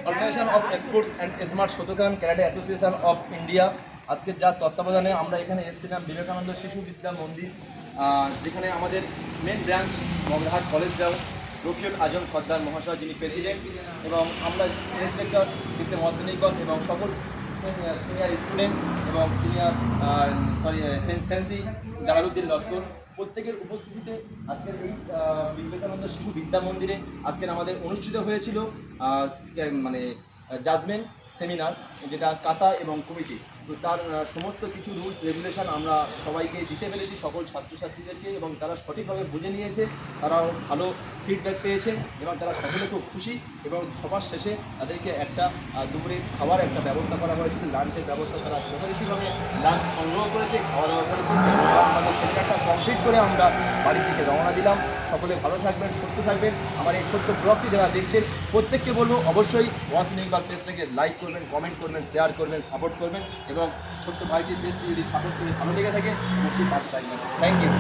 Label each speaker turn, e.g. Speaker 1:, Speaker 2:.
Speaker 1: Organisation of sports and smart Shotokan karate association of India আজকে যার তত্ত্বাবধানে আমরা এখানে এসেছিলাম বিবেকানন্দ শিশু বিদ্যা মন্দির, যেখানে আমাদের main branch Magrahat college ground, Rafiul Azam Sardar মহাশয় যিনি প্রেসিডেন্ট, এবং আমরা ইন্সট্রাক্টর এস এম মহসিনিকল এবং সকল সিনিয়র স্টুডেন্ট এবং সিনিয়র সেন্সি জালালউদ্দিন লস্কর প্রত্যেকের উপস্থিতিতে আজকের এই বিবেকানন্দ শিশু বিদ্যা মন্দিরে আজকের আমাদের অনুষ্ঠিত হয়েছিল মানে জাজমেন্ট সেমিনার, যেটা কাতা এবং কমিটি। তো তার সমস্ত কিছু রুলস রেগুলেশন আমরা সবাইকে দিতে পেরেছি, সকল ছাত্রছাত্রীদেরকে, এবং তারা সঠিকভাবে বুঝে নিয়েছে, তারাও ভালো ফিডব্যাক পেয়েছেন এবং তারা সকলে খুব খুশি। এবং সবার শেষে তাদেরকে একটা দুপুরে খাওয়ার একটা ব্যবস্থা করা হয়েছিল, লাঞ্চের ব্যবস্থা, তারা যথারীতিভাবে লাঞ্চ সংগ্রহ করেছে, খাওয়া দাওয়া করেছে। আমাদের সেমিনারটা কমপ্লিট করে আমরা বাড়ির দিকে রওনা দিলাম। সকলে ভালো থাকবেন, সুস্থ থাকবেন। আমার এই ছোট্ট ব্লগটি যারা দেখছেন প্রত্যেককে বলবো অবশ্যই ওয়াসিন ইকবাল পেজটাকে লাইক করবেন, কমেন্ট করবেন, শেয়ার করবেন, সাপোর্ট করবেন, এবং ছোট্ট ভাইটির পেজটি যদি সাপোর্ট করে ভালো লেগে থাকে অবশ্যই পাশে থাকবেন। Thank you.